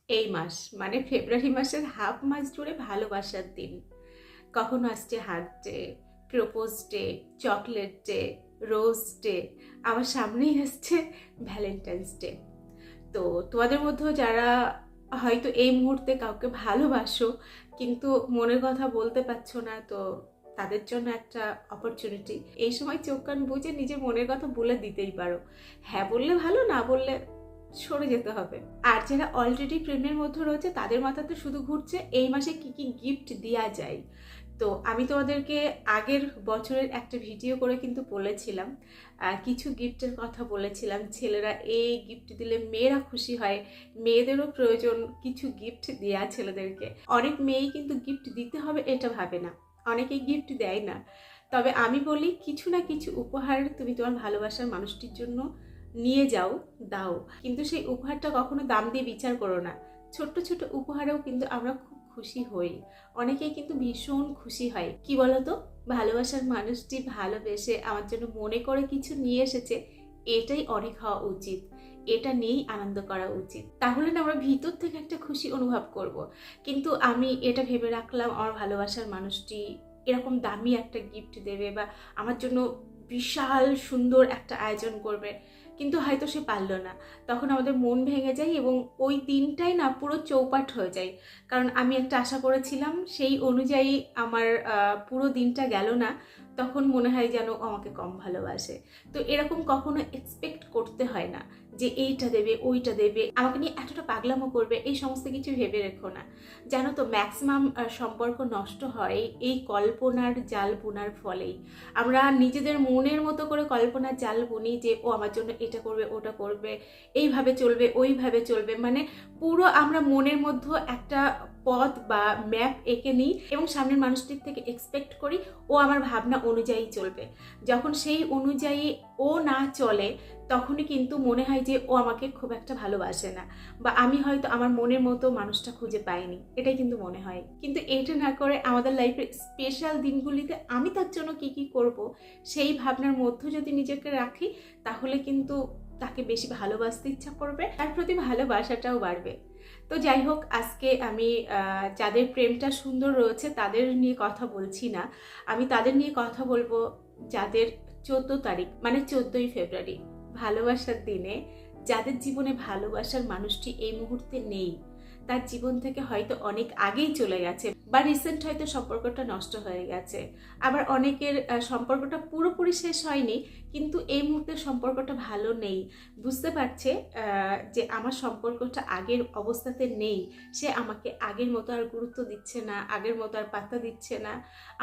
এই মাস মানে ফেব্রুয়ারি মাসের হাফ মাস জুড়ে ভালোবাসার দিন। কখনো আসছে heart day, propose day, chocolate day, rose day, আমার সামনেই আসছে ভ্যালেন্টাইন্স ডে। তো তোমাদের মধ্যেও যারা হয়তো এই মুহূর্তে কাউকে ভালোবাসো কিন্তু মনের কথা বলতে পারছো না, তো তাদের জন্য একটা অপরচুনিটি। এই সময় চোখ কান বুজে নিজের মনের কথা বলে দিতেই পারো। হ্যাঁ বললে ভালো, না বললে সরে যেতে হবে। আর যারা অলরেডি প্রেমের মধ্যে রয়েছে তাদের মাথাতে শুধু ঘুরছে এই মাসে কি কি গিফট দেওয়া যায়। তো আমি তোমাদেরকে আগের বছরের একটা ভিডিও করে কিন্তু বলেছিলাম, কিছু গিফটের কথা বলেছিলাম। ছেলেরা এই গিফট দিলে মেয়েরা খুশি হয়, মেয়েদেরও প্রয়োজন কিছু গিফট দেওয়া ছেলেদেরকে। অনেক মেয়েই কিন্তু গিফট দিতে হবে এটা ভাবে না, অনেকেই গিফট দেয় না। তবে আমি বলি কিছু না কিছু উপহার তুমি তোমার ভালোবাসার মানুষটির জন্য নিয়ে যাও, দাও, কিন্তু সেই উপহারটা কখনো দাম দিয়ে বিচার করো না। ছোট্ট ছোট উপহারেও কিন্তু আমরা খুব খুশি হই, অনেকেই কিন্তু ভীষণ খুশি হয়। কি বলতো, ভালোবাসার মানুষটি ভালোবেসে আমার জন্য মনে করে কিছু নিয়ে এসেছে, এটাই অনেক হওয়া উচিত, এটা নিয়েই আনন্দ করা উচিত। তাহলে না আমরা ভিতর থেকে একটা খুশি অনুভব করব। কিন্তু আমি এটা ভেবে রাখলাম আমার ভালোবাসার মানুষটি এরকম দামি একটা গিফট দেবে বা আমার জন্য বিশাল সুন্দর একটা আয়োজন করবে, কিন্তু হয়তো সে পারল না। তখন আমাদের মন ভেঙে যায় এবং ওই দিনটাই না পুরো চৌপাট হয়ে যায়। কারণ আমি একটা আশা করেছিলাম, সেই অনুযায়ী আমার পুরো দিনটা গেল না। তখন মনে হয় যেন ও আমাকে কম ভালোবাসে। তো এরকম কখনো এক্সপেক্ট করতে হয় না যে এইটা দেবে ওইটা দেবে, আমাকে নিয়ে এতটা পাগলামো করবে, এই সমস্ত কিছু ভেবে রেখো না। জানো তো ম্যাক্সিমাম সম্পর্ক নষ্ট হয় এই কল্পনার জাল বোনার ফলেই। আমরা নিজেদের মনের মতো করে কল্পনার জাল বুনি যে ও আমার জন্য এটা করবে ওটা করবে, এইভাবে চলবে ওইভাবে চলবে, মানে পুরো আমরা মনের মধ্যে একটা পথ বা ম্যাপ এঁকে নিই এবং সামনের মানুষটির থেকে এক্সপেক্ট করি ও আমার ভাবনা অনুযায়ী চলবে। যখন সেই অনুযায়ী ও না চলে তখনই কিন্তু মনে হয় যে ও আমাকে খুব একটা ভালোবাসে না, বা আমি হয়তো আমার মনের মতো মানুষটা খুঁজে পাইনি, এটাই কিন্তু মনে হয়। কিন্তু এটা না করে আমাদের লাইফের স্পেশাল দিনগুলিতে আমি তার জন্য কি কি করব সেই ভাবনার মধ্যে যদি নিজেকে রাখি, তাহলে কিন্তু তাকে বেশি ভালোবাসতে ইচ্ছা করবে, তার প্রতি ভালোবাসাটাও বাড়বে। তো যাই হোক, আজকে আমি যাদের প্রেমটা সুন্দর রয়েছে তাদের নিয়ে কথা বলছি না, আমি তাদের নিয়ে কথা বলবো যাদের 14 তারিখ মানে 14ই ফেব্রুয়ারি ভালোবাসার দিনে, যাদের জীবনে ভালোবাসার মানুষটি এই মুহূর্তে নেই, তার জীবন থেকে হয়তো অনেক আগেই চলে গেছে বা রিসেন্ট হয়তো সম্পর্কটা নষ্ট হয়ে গেছে। আবার অনেকের সম্পর্কটা পুরোপুরি শেষ হয়নি কিন্তু এই মুহূর্তে সম্পর্কটা ভালো নেই, বুঝতে পারছে যে আমার সম্পর্কটা আগের অবস্থাতে নেই, সে আমাকে আগের মতো আর গুরুত্ব দিচ্ছে না, আগের মতো আর পাত্তা দিচ্ছে না,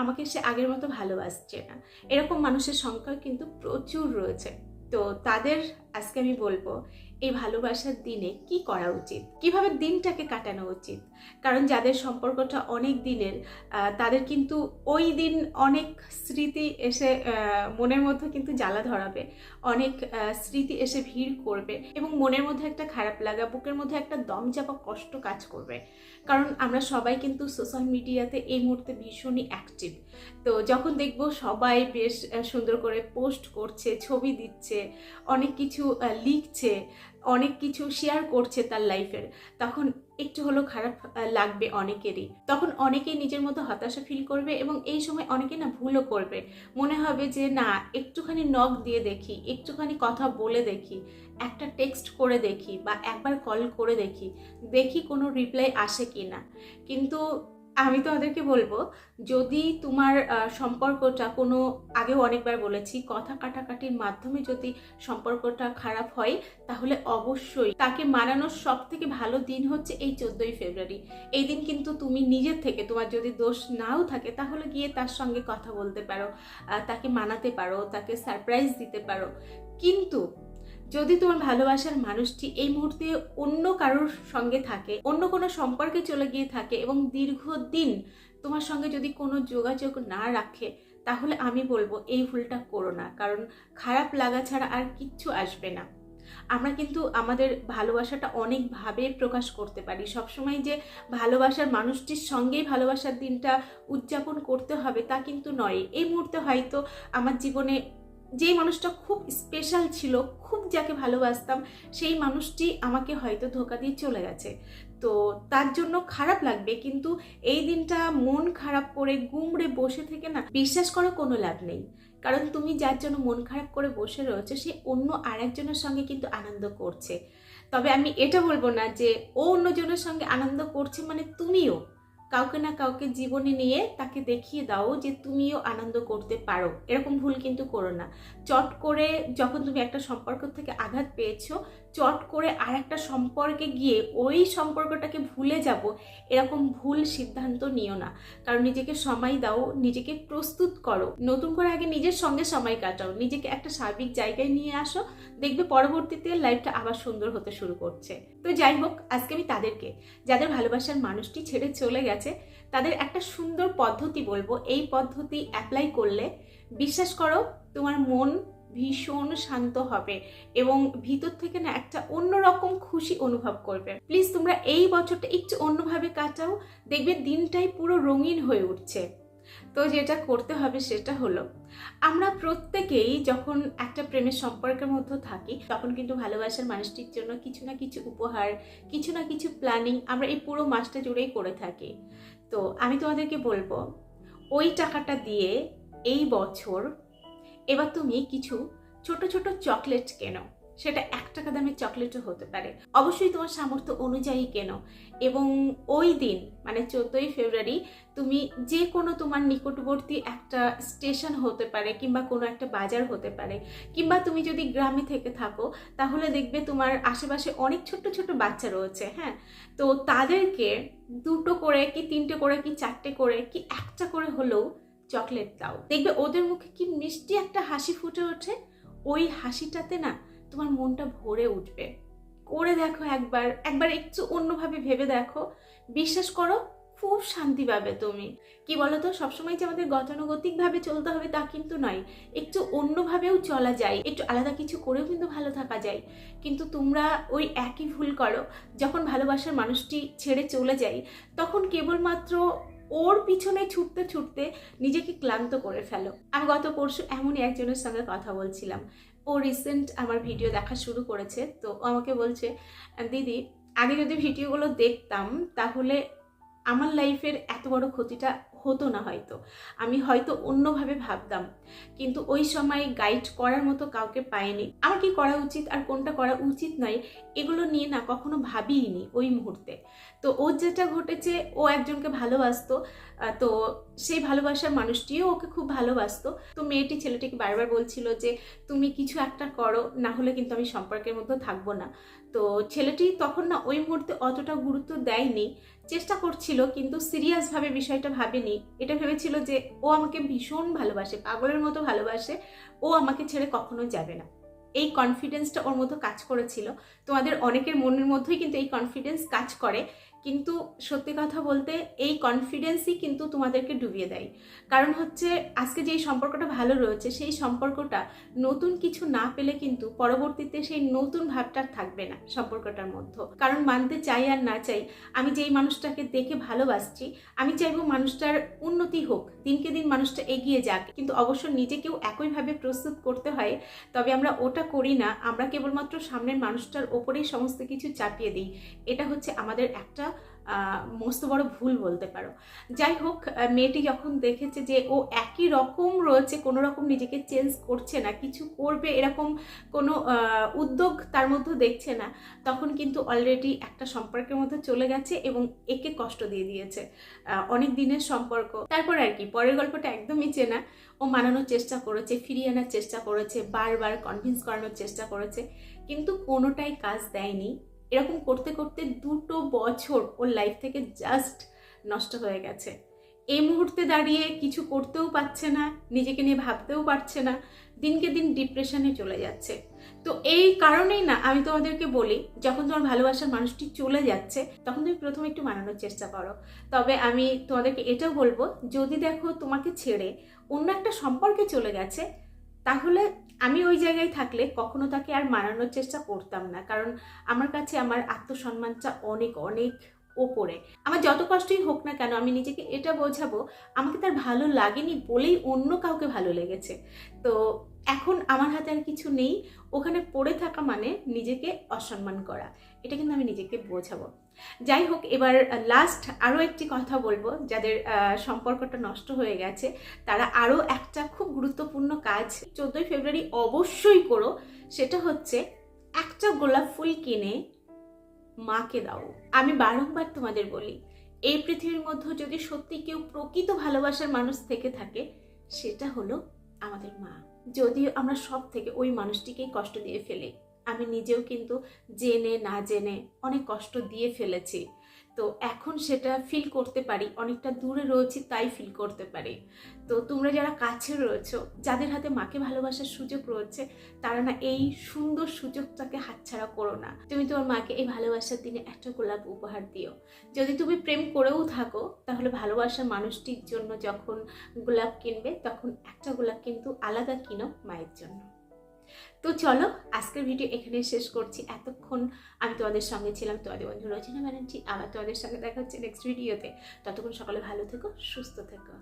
আমাকে সে আগের মতো ভালোবাসছে না। এরকম মানুষের সংখ্যা কিন্তু প্রচুর রয়েছে। তো তাদের আজকে আমি বলবো এই ভালোবাসার দিনে কি করা উচিত, কিভাবে দিনটাকে কাটানো উচিত। কারণ যাদের সম্পর্কটা অনেক দিনের, তাদের কিন্তু ওই দিন অনেক স্মৃতি এসে মনের মধ্যে কিন্তু জ্বালা ধরাবে, অনেক স্মৃতি এসে ভিড় করবে এবং মনের মধ্যে একটা খারাপ লাগা, বুকের মধ্যে একটা দম চাপা কষ্ট কাজ করবে। কারণ আমরা সবাই কিন্তু সোশ্যাল মিডিয়াতে এই মুহূর্তে ভীষণই অ্যাক্টিভ। তো যখন দেখবো সবাই বেশ সুন্দর করে পোস্ট করছে, ছবি দিচ্ছে, অনেক কিছু লিখছে, অনেক কিছু শেয়ার করছে তার লাইফের, তখন একটু হলো খারাপ লাগবে অনেকেরই। তখন অনেকেই নিজের মতো হতাশা ফিল করবে এবং এই সময় অনেকে না ভুলও করবে, মনে হবে যে না একটুখানি নক দিয়ে দেখি, একটুখানি কথা বলে দেখি, একটা টেক্সট করে দেখি বা একবার কল করে দেখি, দেখি কোনো রিপ্লাই আসে কি না। কিন্তু আমি তো ওদেরকে বলবো, যদি তোমার সম্পর্কটা কোনো, আগেও অনেকবার বলেছি, কথা কাটাকাটির মাধ্যমে যদি সম্পর্কটা খারাপ হয় তাহলে অবশ্যই তাকে মানানোর সব থেকে ভালো দিন হচ্ছে এই 14ই ফেব্রুয়ারি। এই দিন কিন্তু তুমি নিজের থেকে, তোমার যদি দোষ নাও থাকে তাহলে গিয়ে তার সঙ্গে কথা বলতে পারো, তাকে মানাতে পারো, তাকে সারপ্রাইজ দিতে পারো। কিন্তু যদি তোমার ভালোবাসার মানুষটি এই মুহূর্তে অন্য কারোর সঙ্গে থাকে, অন্য কোনো সম্পর্কে চলে গিয়ে থাকে এবং দীর্ঘদিন তোমার সঙ্গে যদি কোনো যোগাযোগ না রাখে, তাহলে আমি বলবো এই ভুলটা করো না, কারণ খারাপ লাগা ছাড়া আর কিচ্ছু আসবে না। আমরা কিন্তু আমাদের ভালোবাসাটা অনেকভাবে প্রকাশ করতে পারি, সবসময় যে ভালোবাসার মানুষটির সঙ্গেই ভালোবাসার দিনটা উদযাপন করতে হবে তা কিন্তু নয়। এই মুহূর্তে হয়তো আমার জীবনে যেই মানুষটা খুব স্পেশাল ছিল, খুব যাকে ভালোবাসতাম, সেই মানুষটি আমাকে হয়তো ধোঁকা দিয়ে চলে গেছে। তো তার জন্য খারাপ লাগবে, কিন্তু এই দিনটা মন খারাপ করে গুমড়ে বসে থেকে না, বিশ্বাস করো কোনো লাভ নেই। কারণ তুমি যার জন্য মন খারাপ করে বসে রয়েছে সে অন্য আরেকজনের সঙ্গে কিন্তু আনন্দ করছে। তবে আমি এটা বলবো না যে ও অন্যজনের সঙ্গে আনন্দ করছে মানে তুমিও কাউকে না কাউকে জীবনে নিয়ে তাকে দেখিয়ে দাও যে তুমিও আনন্দ করতে পারো। এরকম ভুল কিন্তু করো না। চট করে যখন তুমি একটা সম্পর্ক থেকে আঘাত পেয়েছো, চট করে আর একটা সম্পর্কে গিয়ে ওই সম্পর্কটাকে ভুলে যাব, এরকম ভুল সিদ্ধান্ত নিও না। কারণ নিজেকে সময় দাও, নিজেকে প্রস্তুত করো, নতুন করে আগে নিজের সঙ্গে সময় কাটাও, নিজেকে একটা স্বাভাবিক জায়গায় নিয়ে আসো, দেখবে পরবর্তীতে লাইফটা আবার সুন্দর হতে শুরু করছে। তো যাই হোক, আজকে আমি তাদেরকে, যাদের ভালোবাসার মানুষটি ছেড়ে চলে গেছে, তাদের একটা সুন্দর পদ্ধতি বলবো। এই পদ্ধতি অ্যাপ্লাই করলে বিশ্বাস করো তোমার মন ভীষণ শান্ত হবে এবং ভিতর থেকে না একটা অন্যরকম খুশি অনুভব করবে। প্লিজ তোমরা এই বছরটা একটু অন্যভাবে কাটাও, দেখবে দিনটাই পুরো রঙিন হয়ে উঠছে। তো যেটা করতে হবে সেটা হলো, আমরা প্রত্যেকেই যখন একটা প্রেমের সম্পর্কের মধ্যে থাকি তখন কিন্তু ভালোবাসার মানুষটির জন্য কিছু না কিছু উপহার, কিছু না কিছু প্ল্যানিং আমরা এই পুরো মাসটা জুড়েই করে থাকি। তো আমি তোমাদেরকে বলবো, ওই টাকাটা দিয়ে এই বছর এবার তুমি কিছু ছোট ছোট চকলেট কেনো। সেটা 1 টাকা দামের চকলেটও হতে পারে, অবশ্যই তোমার সামর্থ্য অনুযায়ী কেনো। এবং ওই দিন মানে 14ই ফেব্রুয়ারি তুমি যে কোনো তোমার নিকটবর্তী একটা স্টেশন হতে পারে কিংবা কোনো একটা বাজার হতে পারে, কিংবা তুমি যদি গ্রামে থেকে থাকো তাহলে দেখবে তোমার আশেপাশে অনেক ছোট্ট ছোট্ট বাচ্চা রয়েছে, হ্যাঁ, তো তাদেরকে 2টো করে কি 3টে করে কি 4টে করে কি 1টা করে হলেও চকলেট দাও। দেখবে ওদের মুখে কি মিষ্টি একটা হাসি ফুটে ওঠে। ওই হাসিটাতে না তোমার মনটা ভরে উঠবে। করে দেখো একবার, একবার একটু অন্যভাবে ভেবে দেখো, বিশ্বাস করো খুব শান্তি পাবে তুমি। কি বলতো, সবসময় যে আমাদের গতানুগতিকভাবে চলতে হবে তা কিন্তু নয়, একটু অন্যভাবেও চলা যায়, একটু আলাদা কিছু করেও কিন্তু ভালো থাকা যায়। কিন্তু তোমরা ওই একই ভুল করো, যখন ভালোবাসার মানুষটি ছেড়ে চলে যায় তখন কেবলমাত্র ওর পিছনে ছুটতে ছুটতে নিজেকে ক্লান্ত করে ফেলো। আমি গত পরশু এমনই একজনের সঙ্গে কথা বলছিলাম, ও রিসেন্ট আমার ভিডিও দেখা শুরু করেছে। তো ও আমাকে বলছে, দিদি আগে যদি ভিডিওগুলো দেখতাম তাহলে আমার লাইফের এত বড় ক্ষতিটা হতো না, হয়তো আমি হয়তো অন্যভাবে ভাবতাম, কিন্তু ওই সময় গাইড করার মতো কাউকে পাইনি। আমার কি করা উচিত আর কোনটা করা উচিত নয় এগুলো নিয়ে না কখনো ভাবিনি ওই মুহূর্তে। তো ওর যেটা ঘটেছে, ও একজনকে ভালোবাসতো, তো সেই ভালোবাসার মানুষটিও ওকে খুব ভালোবাসতো। তো মেয়েটি ছেলেটিকে বারবার বলছিল যে তুমি কিছু একটা করো, না হলে কিন্তু আমি সম্পর্কের মধ্যে থাকবো না। তো ছেলেটি তখন না ওই মুহূর্তে অতটা গুরুত্ব দেয়নি, চেষ্টা করছিল কিন্তু সিরিয়াসভাবে বিষয়টা ভাবেনি। এটা ভেবেছিল যে ও আমাকে ভীষণ ভালোবাসে, পাগলের মতো ভালোবাসে, ও আমাকে ছেড়ে কখনো যাবে না। এই কনফিডেন্সটা ওর মধ্যে কাজ করেছিল। তোমাদের অনেকের মনের মধ্যেই কিন্তু এই কনফিডেন্স কাজ করে, কিন্তু সত্যি কথা বলতে এই কনফিডেন্সই কিন্তু তোমাদেরকে ডুবিয়ে দেয়। কারণ হচ্ছে আজকে যেই সম্পর্কটা ভালো রয়েছে সেই সম্পর্কটা নতুন কিছু না পেলে কিন্তু পরবর্তীতে সেই নতুন ভাবটা থাকবে না সম্পর্কটার মধ্যে। কারণ মানতে চাই আর না চাই, আমি যেই মানুষটাকে দেখে ভালোবাসছি আমি চাইবো মানুষটার উন্নতি হোক, দিনকে দিন মানুষটা এগিয়ে যাক, কিন্তু অবশ্য নিজেকেও একইভাবে প্রস্তুত করতে হয়। তবে আমরা ওটা করি না, আমরা কেবলমাত্র সামনের মানুষটার ওপরেই সমস্ত কিছু চাপিয়ে দিই। এটা হচ্ছে আমাদের একটা মস্ত বড় ভুল বলতে পারো। যাই হোক, মেয়েটি যখন দেখেছে যে ও একই রকম রয়েছে, কোনো রকম নিজেকে চেঞ্জ করছে না, কিছু করবে এরকম কোনো উদ্যোগ তার মধ্যে দেখছে না, তখন কিন্তু অলরেডি একটা সম্পর্কের মধ্যে চলে গেছে এবং একে কষ্ট দিয়ে দিয়েছে। অনেক দিনের সম্পর্ক, তারপর আর কি পরের গল্পটা একদমই চেনা। ও মানানোর চেষ্টা করেছে, ফিরিয়ে আনার চেষ্টা করেছে, বারবার কনভিন্স করানোর চেষ্টা করেছে, কিন্তু কোনোটাই কাজ দেয়নি। এরকম করতে করতে 2টো বছর ওর লাইফ থেকে জাস্ট নষ্ট হয়ে গেছে। এই মুহূর্তে দাঁড়িয়ে কিছু করতেও পারছে না, নিজেকে নিয়ে ভাবতেও পারছে না, দিনকে দিন ডিপ্রেশনে চলে যাচ্ছে। তো এই কারণেই না আমি তোমাদেরকে বলি, যখন তোমার ভালোবাসার মানুষটি চলে যাচ্ছে তখন তুমি প্রথমে একটু মানানোর চেষ্টা করো। তবে আমি তোমাদেরকে এটাও বলবো, যদি দেখো তোমাকে ছেড়ে অন্য একটা সম্পর্কে চলে গেছে, তাহলে আমি ওই জায়গায় থাকলে কখনো তাকে আর মানানোর চেষ্টা করতাম না। কারণ আমার কাছে আমার আত্মসম্মানটা অনেক অনেক ওপরে। আমার যত কষ্টই হোক না কেন আমি নিজেকে এটা বোঝাবো আমাকে তার ভালো লাগেনি বলেই অন্য কাউকে ভালো লেগেছে। তো এখন আমার হাতে আর কিছু নেই, ওখানে পড়ে থাকা মানে নিজেকে অসম্মান করা। এটা কিন্তু আমি নিজেকে বোঝাবো। যাই হোক, এবার লাস্ট আরও একটি কথা বলবো, যাদের সম্পর্কটা নষ্ট হয়ে গেছে তারা আরও একটা খুব গুরুত্বপূর্ণ কাজ 14ই ফেব্রুয়ারি অবশ্যই করো। সেটা হচ্ছে একটা গোলাপ ফুল কিনে মাকে দাও। আমি বারংবার তোমাদের বলি, এই পৃথিবীর মধ্যে যদি সত্যি কেউ প্রকৃত ভালোবাসার মানুষ থেকে থাকে সেটা হলো আমাদের মা। যদিও আমরা সব থেকে ওই মানুষটিকেই কষ্ট দিয়ে ফেলি, আমি নিজেও কিন্তু জেনে না জেনে অনেক কষ্ট দিয়ে ফেলেছি। তো এখন সেটা ফিল করতে পারি, অনেকটা দূরে রয়েছি তাই ফিল করতে পারি। তো তোমরা যারা কাছে রয়েছো, যাদের হাতে মাকে ভালোবাসার সুযোগ রয়েছে, তারা না এই সুন্দর সুযোগটাকে হাতছাড়া করো না। তুমি তোমার মাকে এই ভালোবাসার দিনে একটা গোলাপ উপহার দিও। যদি তুমি প্রেম করেও থাকো তাহলে ভালোবাসার মানুষটির জন্য যখন গোলাপ কিনবে তখন একটা গোলাপ কিন্তু আলাদা কিনো মায়ের জন্য। তো চলো, আজকের ভিডিও এখানে শেষ করছি। এতক্ষণ আমি তোমাদের সঙ্গে ছিলাম, তোমাদের বন্ধু রচনা ব্যানার্জি। আবার তোমাদের সঙ্গে দেখা হচ্ছে নেক্সট ভিডিওতে। ততক্ষণ সকলে ভালো থেকো, সুস্থ থেকো।